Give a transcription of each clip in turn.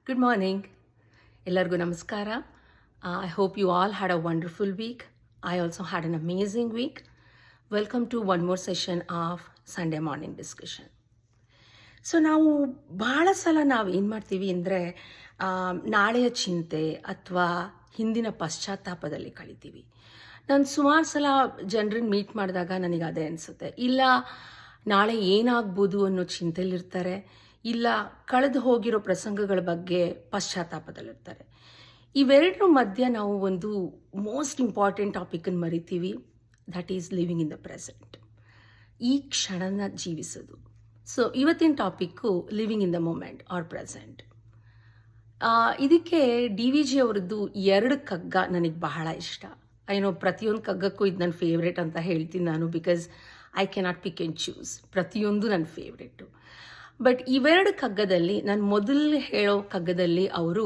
Good morning. ಎಲ್ಲರಿಗೂ ನಮಸ್ಕಾರ. I hope you all had a wonderful week. I also had an amazing week. Welcome to one more session of Sunday morning discussion. So ನಾವು ಭಾಳ ಸಲ ನಾವು ಏನು ಮಾಡ್ತೀವಿ ಅಂದರೆ ನಾಳೆಯ ಚಿಂತೆ ಅಥವಾ ಹಿಂದಿನ ಪಶ್ಚಾತ್ತಾಪದಲ್ಲಿ ಕಳಿತೀವಿ. ನಾನು ಸುಮಾರು ಸಲ ಜನರನ್ನ ಮೀಟ್ ಮಾಡಿದಾಗ ನನಗೆ ಅದೇ ಅನಿಸುತ್ತೆ. ಇಲ್ಲ ನಾಳೆ ಏನಾಗ್ಬೋದು ಅನ್ನೋ ಚಿಂತೆಯಲ್ಲಿರ್ತಾರೆ, ಇಲ್ಲ ಕಳೆದು ಹೋಗಿರೋ ಪ್ರಸಂಗಗಳ ಬಗ್ಗೆ ಪಶ್ಚಾತ್ತಾಪದಲ್ಲಿರ್ತಾರೆ. ಇವೆರಡರ ಮಧ್ಯೆ ನಾವು ಒಂದು ಮೋಸ್ಟ್ ಇಂಪಾರ್ಟೆಂಟ್ ಟಾಪಿಕನ್ನು ಮರಿತೀವಿ. That is living in the present. ಈ ಕ್ಷಣನ ಜೀವಿಸೋದು. ಸೊ ಇವತ್ತಿನ topic living in the moment or present. ಇದಕ್ಕೆ DVG ಅವರದ್ದು 2 ಕಗ್ಗ ನನಗೆ ಬಹಳ ಇಷ್ಟ. ಏನೋ ಪ್ರತಿಯೊಂದು ಕಗ್ಗಕ್ಕೂ ಇದು ನನ್ನ ಫೇವ್ರೇಟ್ ಅಂತ ಹೇಳ್ತೀನಿ ನಾನು, because I cannot pick and choose. ಪ್ರತಿಯೊಂದು ನನ್ನ ಫೇವ್ರೇಟು. ಬಟ್ ಇವೆರಡು ಕಗ್ಗದಲ್ಲಿ ನಾನು ಮೊದಲು ಹೇಳೋ ಕಗ್ಗದಲ್ಲಿ ಅವರು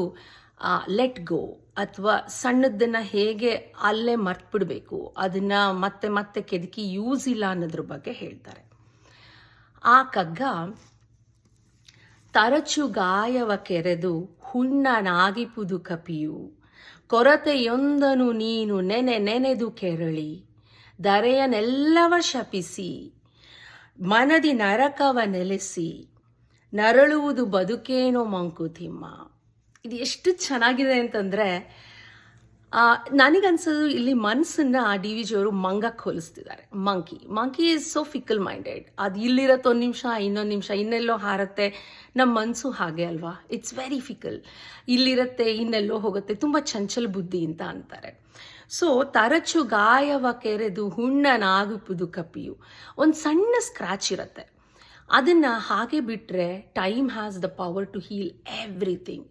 ಲೆಟ್ ಗೋ ಅಥವಾ ಸಣ್ಣದನ್ನು ಹೇಗೆ ಅಲ್ಲೇ ಮರ್ತ್ಬಿಡಬೇಕು, ಅದನ್ನು ಮತ್ತೆ ಮತ್ತೆ ಕೆದಕಿ ಯೂಸ್ ಇಲ್ಲ ಅನ್ನೋದ್ರ ಬಗ್ಗೆ ಹೇಳ್ತಾರೆ. ಆ ಕಗ್ಗ, ತರಚು ಗಾಯವ ಕೆರೆದು ಹುಣ್ಣನಾಗಿಪುದು ಕಪಿಯು, ಕೊರತೆಯೊಂದನು ನೀನು ನೆನೆದು ಕೆರಳಿ, ಧರೆಯನೆಲ್ಲವ ಶಪಿಸಿ, ಮನದಿ ನರಕವ ನೆಲೆಸಿ, ನರಳುವುದು ಬದುಕೇನೋ ಮಂಕುತಿಮ್ಮ. ಇದು ಎಷ್ಟು ಚೆನ್ನಾಗಿದೆ ಅಂತಂದರೆ, ನನಗನ್ಸೋದು ಇಲ್ಲಿ ಮನಸ್ಸನ್ನು DVG ಅವರು ಮಂಗಕ್ಕೆ ಹೋಲಿಸ್ತಿದ್ದಾರೆ. Monkey is so fickle minded. ಅದು ಇಲ್ಲಿರತ್ತೆ ಒಂದು ನಿಮಿಷ, ಇನ್ನೊಂದು ನಿಮಿಷ ಇನ್ನೆಲ್ಲೋ ಹಾರತ್ತೆ. ನಮ್ಮ ಮನಸ್ಸು ಹಾಗೆ ಅಲ್ವಾ, ಇಟ್ಸ್ ವೆರಿ ಫಿಕಲ್. ಇಲ್ಲಿರತ್ತೆ, ಇನ್ನೆಲ್ಲೋ ಹೋಗುತ್ತೆ, ತುಂಬ ಚಂಚಲ ಬುದ್ಧಿ ಅಂತ ಅಂತಾರೆ. ಸೊ ತರಚು ಗಾಯವ ಕೆರೆದು ಹುಣ್ಣನಾಗುವುದು ಕಪಿಯು. ಒಂದು ಸಣ್ಣ ಸ್ಕ್ರ್ಯಾಚ್ ಇರುತ್ತೆ, ಅದನ್ನು ಹಾಗೆ ಬಿಟ್ಟರೆ time has the power to heal everything.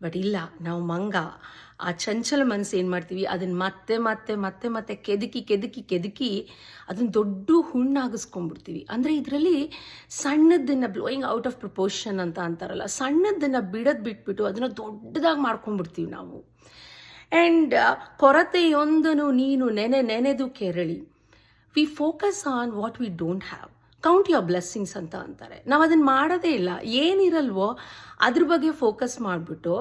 But ಇಲ್ಲ, ನಾವು ಮಂಗ, ಆ ಚಂಚಲ ಮನಸ್ಸು ಏನು ಮಾಡ್ತೀವಿ, ಅದನ್ನು ಮತ್ತೆ ಮತ್ತೆ ಮತ್ತೆ ಮತ್ತೆ ಕೆದಕಿ ಅದನ್ನು ದೊಡ್ಡ ಹುಣ್ಣಾಗಿಸ್ಕೊಂಡ್ಬಿಡ್ತೀವಿ. ಅಂದರೆ ಇದರಲ್ಲಿ ಸಣ್ಣದನ್ನು ಬ್ಲೋಯಿಂಗ್ ಔಟ್ ಆಫ್ ಪ್ರಪೋರ್ಷನ್ ಅಂತ ಅಂತಾರಲ್ಲ, ಸಣ್ಣದನ್ನು ಬಿಟ್ಬಿಟ್ಟು ಅದನ್ನು ದೊಡ್ಡದಾಗಿ ಮಾಡ್ಕೊಂಡ್ಬಿಡ್ತೀವಿ ನಾವು. ಆ್ಯಂಡ್ ಕೊರತೆಯೊಂದನು ನೀನು ನೆನೆದು ಕೆರಳಿ. We focus on what we don't have. Count your blessings ಅಂತ ಅಂತಾರೆ. ನಾವು ಅದನ್ನು ಮಾಡೋದೇ ಇಲ್ಲ. ಏನಿರಲ್ವೋ ಅದ್ರ ಬಗ್ಗೆ ಫೋಕಸ್ ಮಾಡಿಬಿಟ್ಟು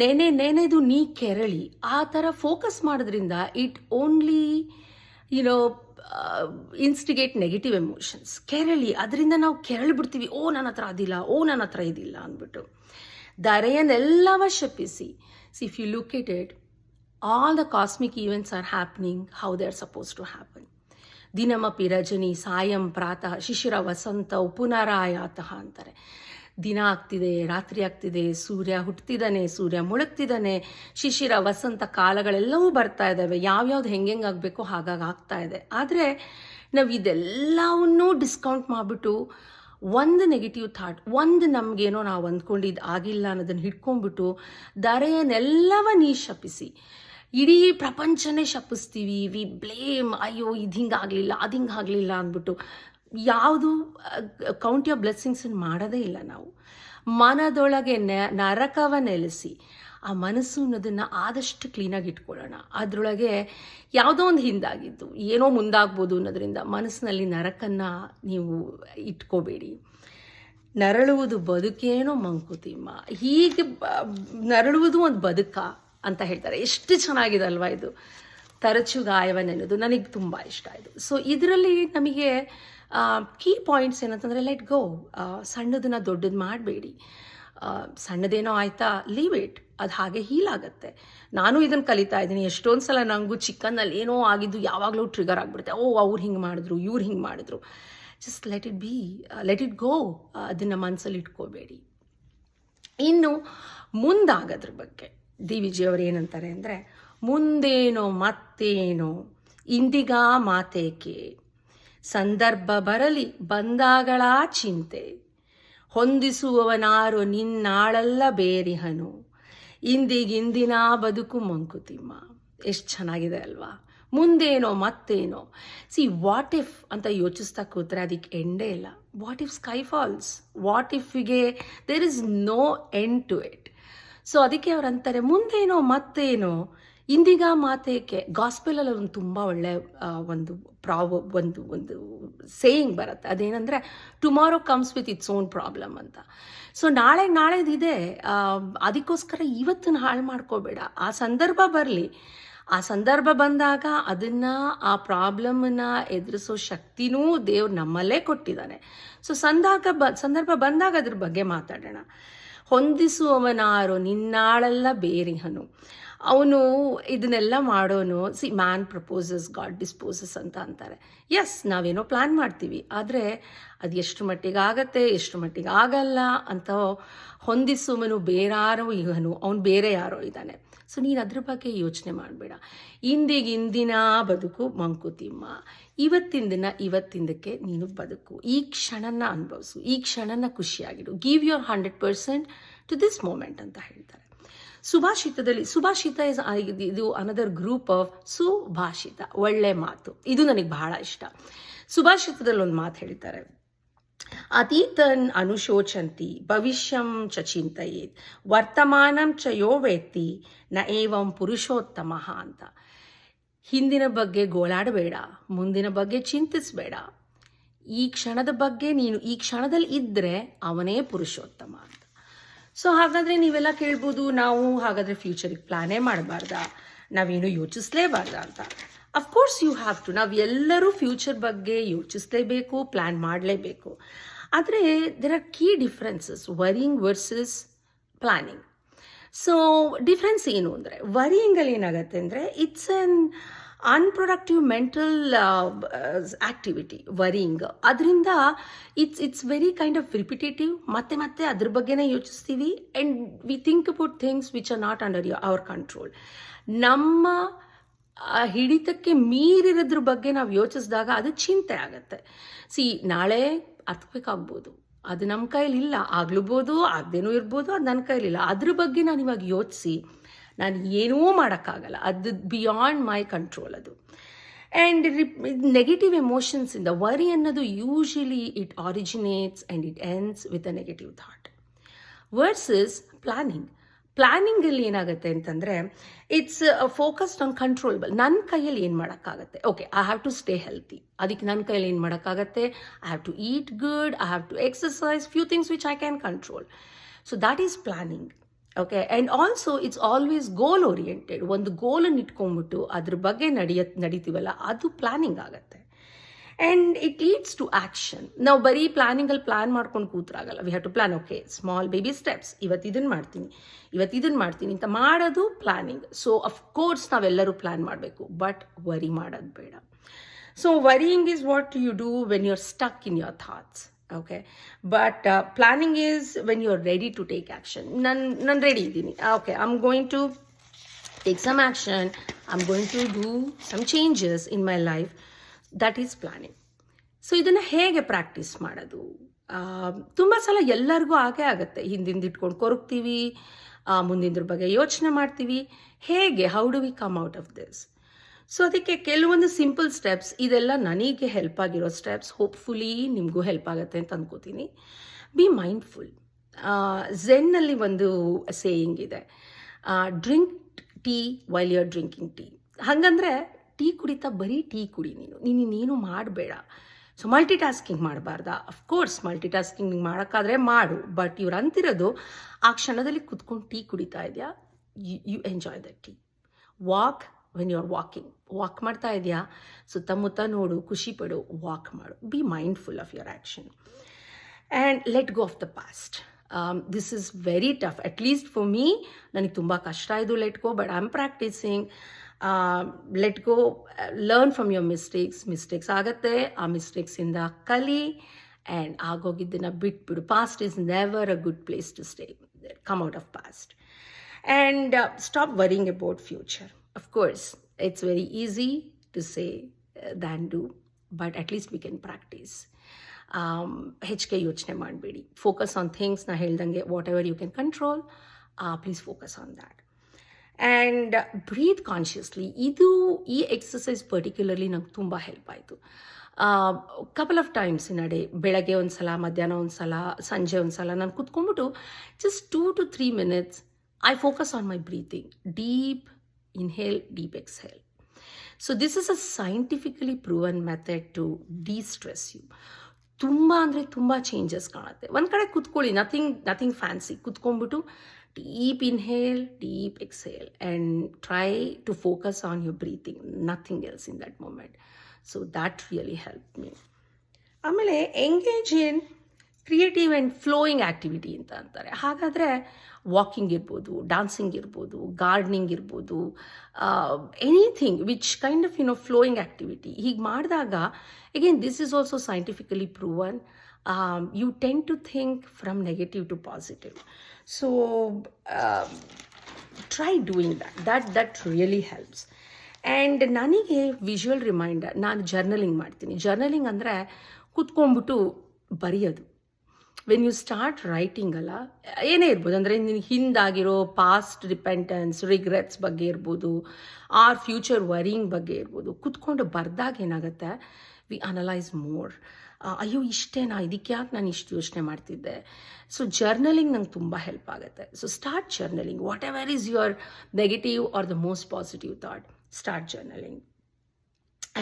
ನೆನೆದು ನೀ ಕೆರಳಿ, ಆ ಥರ ಫೋಕಸ್ ಮಾಡೋದ್ರಿಂದ it only instigate negative emotions. ಕೆರಳಿ, ಅದರಿಂದ ನಾವು ಕೆರಳಿಬಿಡ್ತೀವಿ. ನನ್ನ ಹತ್ರ ಅದಿಲ್ಲ, ನನ್ನ ಹತ್ರ ಇದಿಲ್ಲ ಅಂದ್ಬಿಟ್ಟು. ಧರೆಯನ್ನೆಲ್ಲವ ಶಪಿಸಿ. If you look it it, all the cosmic events are happening how they are suppose to happen. ದಿನಮಪಿ ರಜನಿ ಸಾಯಂ ಪ್ರಾತಃ ಶಿಶಿರ ವಸಂತವು ಪುನರಾಯಾತಃ ಅಂತಾರೆ. ದಿನ ಆಗ್ತಿದೆ, ರಾತ್ರಿ ಆಗ್ತಿದೆ, ಸೂರ್ಯ ಹುಟ್ಟುತ್ತಿದ್ದಾನೆ, ಸೂರ್ಯ ಮುಳುಗ್ತಿದ್ದಾನೆ, ಶಿಶಿರ ವಸಂತ ಕಾಲಗಳೆಲ್ಲವೂ ಬರ್ತಾ ಇದ್ದಾವೆ. ಯಾವ್ಯಾವ್ದು ಹೆಂಗೆ ಆಗಬೇಕೋ ಹಾಗಾಗಿ ಆಗ್ತಾ ಇದೆ. ಆದರೆ ನಾವು ಇದೆಲ್ಲವನ್ನೂ ಡಿಸ್ಕೌಂಟ್ ಮಾಡಿಬಿಟ್ಟು ಒಂದು ನೆಗೆಟಿವ್ ಥಾಟ್, ಒಂದು ನಮಗೇನೋ ನಾವು ಅಂದ್ಕೊಂಡಿದ್ದು ಆಗಿಲ್ಲ ಅನ್ನೋದನ್ನು ಹಿಡ್ಕೊಂಡ್ಬಿಟ್ಟು ಧರೆಯನ್ನೆಲ್ಲವ ನೀ ಶಪಿಸಿ, ಇಡೀ ಪ್ರಪಂಚನೇ ಶಪಿಸ್ತೀವಿ. ವಿ ಬ್ಲೇಮ್, ಅಯ್ಯೋ ಇದು ಹಿಂಗಾಗಲಿಲ್ಲ, ಅದು ಹಿಂಗಾಗಲಿಲ್ಲ ಅಂದ್ಬಿಟ್ಟು. ಯಾವುದು ಕೌಂಟ್ ಯುವರ್ ಬ್ಲೆಸ್ಸಿಂಗ್ಸನ್ನು ಮಾಡೋದೇ ಇಲ್ಲ ನಾವು. ಮನದೊಳಗೆ ನರಕವ ನೆಲೆಸಿ, ಆ ಮನಸ್ಸು ಅನ್ನೋದನ್ನು ಆದಷ್ಟು ಕ್ಲೀನಾಗಿ ಇಟ್ಕೊಳ್ಳೋಣ. ಅದರೊಳಗೆ ಯಾವುದೋ ಒಂದು ಹಿಂದಾಗಿದ್ದು ಏನೋ ಮುಂದಾಗ್ಬೋದು ಅನ್ನೋದ್ರಿಂದ ಮನಸ್ಸಿನಲ್ಲಿ ನರಕನ್ನು ನೀವು ಇಟ್ಕೋಬೇಡಿ. ನರಳುವುದು ಬದುಕೇನೋ ಮಂಕುತಿಮ್ಮ. ಹೀಗೆ ನರಳುವುದು ಒಂದು ಬದುಕ ಅಂತ ಹೇಳ್ತಾರೆ. ಎಷ್ಟು ಚೆನ್ನಾಗಿದೆ ಅಲ್ವಾ ಇದು. ತರಚು ಗಾಯವನ್ನೆನ್ನೋದು ನನಗೆ ತುಂಬ ಇಷ್ಟ ಇದು. ಸೊ ಇದರಲ್ಲಿ ನಮಗೆ ಕೀ ಪಾಯಿಂಟ್ಸ್ ಏನಂತಂದರೆ, ಲೆಟ್ ಗೋ. ಸಣ್ಣದನ್ನು ದೊಡ್ಡದು ಮಾಡಬೇಡಿ. ಸಣ್ಣದೇನೋ ಆಯಿತಾ, ಲೀವ್ ಇಟ್, ಅದು ಹಾಗೆ ಹೀಲ್ ಆಗುತ್ತೆ. ನಾನು ಇದನ್ನು ಕಲಿತಾ ಇದ್ದೀನಿ. ಎಷ್ಟೊಂದು ಸಲ ನನಗೂ ಚಿಕ್ಕನ್ನಲ್ಲಿ ಏನೋ ಆಗಿದ್ದು ಯಾವಾಗಲೂ ಟ್ರಿಗರ್ ಆಗಿಬಿಡುತ್ತೆ. ಅವ್ರು ಹಿಂಗೆ ಮಾಡಿದ್ರು, ಇವ್ರು ಹಿಂಗೆ ಮಾಡಿದ್ರು. Just let it be, let it go. ಅದನ್ನು ಮನಸ್ಸಲ್ಲಿ ಇಟ್ಕೋಬೇಡಿ. ಇನ್ನು ಮುಂದಾಗೋದ್ರ ಬಗ್ಗೆ DVG ಅವರು ಏನಂತಾರೆ ಅಂದರೆ, ಮುಂದೇನೋ ಮತ್ತೇನೋ ಇಂದಿಗ ಮಾತೇಕೆ, ಸಂದರ್ಭ ಬರಲಿ ಬಂದಾಗಳ ಚಿಂತೆ, ಹೊಂದಿಸುವವನಾರು ನಿನ್ನಾಳೆಲ್ಲ ಬೇರಿಹನು, ಇಂದಿಗಿಂದಿನ ಬದುಕು ಮಂಕುತಿಮ್ಮ. ಎಷ್ಟು ಚೆನ್ನಾಗಿದೆ ಅಲ್ವಾ. ಮುಂದೇನೋ ಮತ್ತೇನೋ. ವಾಟ್ ಇಫ್ ಅಂತ ಯೋಚಿಸ್ತಾ ಕೂತ್ರೆ ಅದಕ್ಕೆ ಎಂಡೇ ಇಲ್ಲ. What if sky falls, what ಇಫ್ಗೆ there is no end to it. So ಅದಕ್ಕೆ ಅವ್ರು ಅಂತಾರೆ, ಮುಂದೇನೋ ಮತ್ತೇನೋ ಇಂದಿಗ ಮಾತೇಕೆ ಗಾಸ್ಪೆಲಲ್ಲಿ ಒಂದು ತುಂಬ ಒಳ್ಳೆ ಒಂದು ಒಂದು ಸೇಯಿಂಗ್ ಬರುತ್ತೆ. ಅದೇನೆಂದರೆ tomorrow comes with its own problem ಅಂತ. ಸೊ ನಾಳೆದಿದೆ, ಅದಕ್ಕೋಸ್ಕರ ಇವತ್ತನ್ನು ಹಾಳು ಮಾಡ್ಕೋಬೇಡ. ಆ ಸಂದರ್ಭ ಬರಲಿ, ಆ ಸಂದರ್ಭ ಬಂದಾಗ ಅದನ್ನು, ಆ ಪ್ರಾಬ್ಲಮನ್ನು ಎದುರಿಸೋ ಶಕ್ತಿನೂ ದೇವ್ರು ನಮ್ಮಲ್ಲೇ ಕೊಟ್ಟಿದ್ದಾನೆ. ಸೊ ಸಂದರ್ಭ ಬಂದಾಗ ಅದ್ರ ಬಗ್ಗೆ ಮಾತಾಡೋಣ. ಹೊಂದಿಸುವವನಾರು ನಿನ್ನಾಳೆಲ್ಲ ಬೇರಿಹನು. ಅವನು ಇದನ್ನೆಲ್ಲ ಮಾಡೋನು. ಮ್ಯಾನ್ ಪ್ರಪೋಸಸ್, ಗಾಡ್ ಡಿಸ್ಪೋಸಸ್ ಅಂತ ಅಂತಾರೆ. ಎಸ್, ನಾವೇನೋ ಪ್ಲ್ಯಾನ್ ಮಾಡ್ತೀವಿ, ಆದರೆ ಅದು ಎಷ್ಟು ಮಟ್ಟಿಗೆ ಆಗತ್ತೆ, ಎಷ್ಟು ಮಟ್ಟಿಗೆ ಆಗಲ್ಲ ಅಂತ ಹೊಂದಿಸುವವನು ಬೇರಾರೋ ಇವನು, ಅವನು ಬೇರೆ ಯಾರೋ ಇದ್ದಾನೆ. ಸೊ ನೀನು ಅದ್ರ ಬಗ್ಗೆ ಯೋಚನೆ ಮಾಡಬೇಡ. ಇಂದಿನ ಬದುಕು ಮಂಕುತಿಮ್ಮ. ಇವತ್ತಿಂದಕ್ಕೆ ನೀನು ಬದುಕು. ಈ ಕ್ಷಣನ ಅನುಭವಿಸು, ಈ ಕ್ಷಣನ ಖುಷಿಯಾಗಿಡು. Give your 100% to this moment ಅಂತ ಹೇಳ್ತಾರೆ. ಸುಭಾಷಿತ ಇದು ಅನದರ್ ಗ್ರೂಪ್ ಆಫ್ ಸುಭಾಷಿತ, ಒಳ್ಳೆ ಮಾತು. ಇದು ನನಗೆ ಬಹಳ ಇಷ್ಟ. ಸುಭಾಷಿತದಲ್ಲಿ ಒಂದು ಮಾತು ಹೇಳ್ತಾರೆ, ಅತೀತನ್ ಅನುಶೋಚಂತಿ ಭವಿಷ್ಯಂ ಚ ಚಿಂತಯೇತ್ ವರ್ತಮಾನಂ ಚ ಯೋ ವೇತ್ತಿ ನ ಏವಂ ಪುರುಷೋತ್ತಮ ಅಂತ. ಹಿಂದಿನ ಬಗ್ಗೆ ಗೋಳಾಡಬೇಡ, ಮುಂದಿನ ಬಗ್ಗೆ ಚಿಂತಿಸಬೇಡ. ಈ ಕ್ಷಣದ ಬಗ್ಗೆ ನೀನು ಈ ಕ್ಷಣದಲ್ಲಿ ಇದ್ದರೆ ಅವನೇ ಪುರುಷೋತ್ತಮ ಅಂತ. ಸೊ ಹಾಗಾದರೆ ನೀವೆಲ್ಲ ಕೇಳ್ಬೋದು, ನಾವು ಹಾಗಾದರೆ ಫ್ಯೂಚರಿಗೆ ಪ್ಲ್ಯಾನೇ ಮಾಡಬಾರ್ದಾ, ನಾವೇನು ಯೋಚಿಸಲೇಬಾರ್ದಾ ಅಂತ. Of course you have to. ನಾವು ಎಲ್ಲರೂ ಫ್ಯೂಚರ್ ಬಗ್ಗೆ ಯೋಚಿಸಲೇಬೇಕು, ಪ್ಲ್ಯಾನ್ ಮಾಡಲೇಬೇಕು. ಆದರೆ there are key differences, worrying versus planning. So difference ಏನು ಅಂದರೆ, ವರಿಂಗಲ್ಲಿ ಏನಾಗುತ್ತೆ ಅಂದರೆ it's un unproductive mental activity. Worrying ಅದರಿಂದ it's very kind of repetitive. ಮತ್ತೆ ಅದ್ರ ಬಗ್ಗೆನೇ ಯೋಚಿಸ್ತೀವಿ. And we think about things which are not under our control. ನಮ್ಮ ಹಿಡಿತಕ್ಕೆ ಮೀರಿರೋದ್ರ ಬಗ್ಗೆ ನಾವು ಯೋಚಿಸಿದಾಗ ಅದು ಚಿಂತೆ ಆಗುತ್ತೆ. ನಾಳೆ ಅರ್ಥಬೇಕಾಗ್ಬೋದು, ಅದು ನಮ್ಮ ಕೈಲಿಲ್ಲ, ಆಗ್ಲೂಬೋದು, ಆಗದೇನೂ ಇರ್ಬೋದು, ಅದು ನನ್ನ ಕೈಲಿಲ್ಲ. ಅದ್ರ ಬಗ್ಗೆ ನಾನು ಇವಾಗ ಯೋಚಿಸಿ ನಾನು ಏನೂ ಮಾಡೋಕ್ಕಾಗಲ್ಲ, ಅದು ಬಿಯಾಂಡ್ ಮೈ ಕಂಟ್ರೋಲ್ ಅದು. ಆ್ಯಂಡ್ ನೆಗೆಟಿವ್ ಎಮೋಷನ್ಸಿಂದ ವರಿ ಅನ್ನೋದು usually it originates and it ends with a negative thought. Versus ಪ್ಲ್ಯಾನಿಂಗಲ್ಲಿ ಏನಾಗುತ್ತೆ ಅಂತಂದರೆ ಇಟ್ಸ್ ಫೋಕಸ್ಡ್ ಆನ್ ಕಂಟ್ರೋಲಬಲ್. ನನ್ನ ಕೈಯಲ್ಲಿ ಏನು ಮಾಡೋಕ್ಕಾಗತ್ತೆ, okay I have to stay healthy, ಅದಕ್ಕೆ ನನ್ನ ಕೈಯಲ್ಲಿ ಏನು ಮಾಡೋಕ್ಕಾಗತ್ತೆ, I have to eat good, I have to exercise, few things which I can control. So that is planning. Okay, and also it's always goal oriented. ಒಂದು ಗೋಲನ್ನು ಇಟ್ಕೊಂಡ್ಬಿಟ್ಟು ಅದ್ರ ಬಗ್ಗೆ ನಡೀತೀವಲ್ಲ, ಅದು ಪ್ಲ್ಯಾನಿಂಗ್ ಆಗುತ್ತೆ. And it leads to action. ನಾವು ಬರೀ ಪ್ಲ್ಯಾನಿಂಗಲ್ಲಿ ಪ್ಲ್ಯಾನ್ ಮಾಡ್ಕೊಂಡು ಕೂತ್ರಾಗಲ್ಲ. We have to plan. Okay, small baby steps, ಇವತ್ತಿದನ್ನು ಮಾಡ್ತೀನಿ ಅಂತ ಮಾಡೋದು ಪ್ಲ್ಯಾನಿಂಗ್. ಸೊ ಅಫ್ಕೋರ್ಸ್ ನಾವೆಲ್ಲರೂ ಪ್ಲ್ಯಾನ್ ಮಾಡಬೇಕು, ಬಟ್ ವರಿ ಮಾಡೋದು ಬೇಡ. So worrying is what you do when you are stuck in your thoughts. Okay, but planning is when you are ready to take action. ನಾನು ready ಇದ್ದೀನಿ. Okay, I am going to take some action, I am going to do some changes in my life. That is planning. So ಇದನ್ನು ಹೇಗೆ practice ಮಾಡೋದು? ತುಂಬ ಸಲ ಎಲ್ಲರಿಗೂ ಹಾಗೇ ಆಗುತ್ತೆ. ಹಿಂದಿಂದ ಇಟ್ಕೊಂಡು ಕೊರಗ್ತೀವಿ, ಮುಂದಿನ ಬಗ್ಗೆ ಯೋಚನೆ ಮಾಡ್ತೀವಿ. ಹೇಗೆ, how do we come out of this? So ಅದಕ್ಕೆ ಕೆಲವೊಂದು ಸಿಂಪಲ್ ಸ್ಟೆಪ್ಸ್, ಇದೆಲ್ಲ ನನಗೆ ಹೆಲ್ಪ್ ಆಗಿರೋ ಸ್ಟೆಪ್ಸ್. ಹೋಪ್ಫುಲಿ ನಿಮಗೂ ಹೆಲ್ಪ್ ಆಗುತ್ತೆ ಅಂತ ಅಂದ್ಕೋತೀನಿ. B mindful. ಝೆನ್ನಲ್ಲಿ ಒಂದು ಸೇಯಿಂಗ್ ಇದೆ, drink tea while you are drinking tea. ಹಾಗಂದರೆ ಟೀ ಕುಡಿತಾ ಬರೀ ಟೀ ಕುಡಿ, ನೀನೇನು ಮಾಡಬೇಡ. ಸೊ ಮಲ್ಟಿಟಾಸ್ಕಿಂಗ್ ಮಾಡಬಾರ್ದಾ? ಅಫ್ಕೋರ್ಸ್ ಮಲ್ಟಿಟಾಸ್ಕಿಂಗ್ ಮಾಡೋಕ್ಕಾದ್ರೆ ಮಾಡು, ಬಟ್ ಇವ್ರು ಅಂತಿರೋದು ಆ ಕ್ಷಣದಲ್ಲಿ ಕುತ್ಕೊಂಡು ಟೀ ಕುಡಿತಾ ಇದೆಯಾ, you enjoy the tea. Walk when you are walk ಮಾಡ್ತಾ ಇದೆಯಾ, ಸುತ್ತಮುತ್ತ ನೋಡು, ಖುಷಿ ಪಡು, ವಾಕ್ ಮಾಡು. Be mindful of your action and let go of the past. This is very tough, at least for me. ನನಗೆ ತುಂಬ ಕಷ್ಟ ಇದು let go, but I am practicing. Let go, learn from your mistakes ಆಗುತ್ತೆ, ಆ ಮಿಸ್ಟೇಕ್ಸಿಂದ ಕಲಿ and ಆಗೋಗಿದ್ದನ್ನು ಬಿಟ್ಬಿಡು. Past is never a good place to stay. Come out of past and stop worrying about future. Of course, it's very easy to say than do, but at least we can practice. ಹೆಚ್ಚಿಗೆ ಯೋಚನೆ ಮಾಡಬೇಡಿ. Focus on things. ನಾ ಹೇಳ್ದಂಗೆ whatever you can control, please focus on that. And breathe consciously. ಈ exercise particularly ನಂಗೆ ತುಂಬ help ಆಯಿತು. Couple of times in a day, ಬೆಳಗ್ಗೆ ಒಂದು ಸಲ, ಮಧ್ಯಾಹ್ನ ಒಂದು ಸಲ, ಸಂಜೆ ಒಂದು ಸಲ ನಾನು ಕೂತ್ಕೊಂಡ್ಬಿಟ್ಟು just 2 to 3 minutes I focus on my breathing. Deep inhale, deep exhale. So this is a scientifically proven method to de-stress you. ತುಂಬ ಅಂದರೆ ತುಂಬ ಚೇಂಜಸ್ ಕಾಣುತ್ತೆ. ಒಂದು ಕಡೆ ಕೂತ್ಕೊಳ್ಳಿ, ನಥಿಂಗ್ ಫ್ಯಾನ್ಸಿ, ಕೂತ್ಕೊಂಡ್ಬಿಟ್ಟು deep inhale, deep exhale and try to focus on your breathing, nothing else in that moment. So that really help me. ಆಮೇಲೆ engage in creative and flowing activity ಅಂತ ಅಂತಾರೆ. ಹಾಗಾದರೆ ವಾಕಿಂಗ್ ಇರ್ಬೋದು, ಡಾನ್ಸಿಂಗ್ ಇರ್ಬೋದು, gardening ಇರ್ಬೋದು, anything which kind of flowing activity. ಹೀಗೆ ಮಾಡಿದಾಗ again this is also scientifically proven, you tend to think from negative to positive. So try doing that really helps. And ನನಗೆ visual reminder, ನಾನು journaling ಮಾಡ್ತೀನಿ. Journaling ಅಂದರೆ ಕೂತ್ಕೊಂಡ್ಬಿಟ್ಟು ಬರೆಯೋದು. When you start writing ಅಲ್ಲ, ಏನೇ ಇರ್ಬೋದು, ಅಂದರೆ ನಿನಗೆ ಹಿಂದಾಗಿರೋ ಪಾಸ್ಟ್ ರಿಪೆಂಟೆನ್ಸ್, ರಿಗ್ರೆಟ್ಸ್ ಬಗ್ಗೆ ಇರ್ಬೋದು, ಆರ್ ಫ್ಯೂಚರ್ ವರಿಂಗ್ ಬಗ್ಗೆ ಇರ್ಬೋದು, ಕೂತ್ಕೊಂಡು ಬರ್ದಾಗ ಏನಾಗುತ್ತೆ, ವಿ ಅನಲೈಸ್ ಮೋರ್. ಅಯ್ಯೋ ಇಷ್ಟೇನಾ, ಇದಕ್ಕೆ ಯಾಕೆ ನಾನು ಇಷ್ಟು ಯೋಚನೆ ಮಾಡ್ತಿದ್ದೆ. ಸೊ ಜರ್ನಲಿಂಗ್ ನಂಗೆ ತುಂಬ ಹೆಲ್ಪ್ ಆಗುತ್ತೆ. So start journaling, whatever is your negative or the most positive thought, start journaling.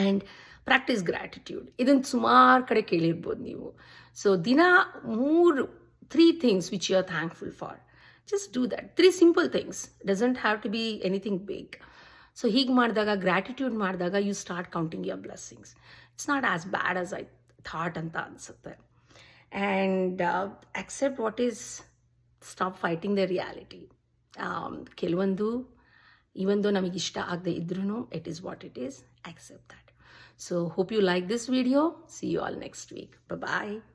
And practice gratitude. ಇದನ್ನು ಸುಮಾರು ಕಡೆ ಕೇಳಿರ್ಬೋದು ನೀವು. ಸೊ ದಿನ 3 things which you are thankful for. Just do that. 3 simple things, doesn't have to be anything big. So ಹೀಗೆ ಮಾಡಿದಾಗ, gratitude ಮಾಡಿದಾಗ, you start counting your blessings. It's not as bad as I thought ಅಂತ ಅನಿಸುತ್ತೆ. And accept what is, stop fighting the reality. ಕೆಲವೊಂದು ಇವೊಂದು ನಮಗೆ ಇಷ್ಟ ಆಗದೆ ಇದ್ರೂ, it is what it is, accept that. So hope you like this video. See you all next week. Bye bye.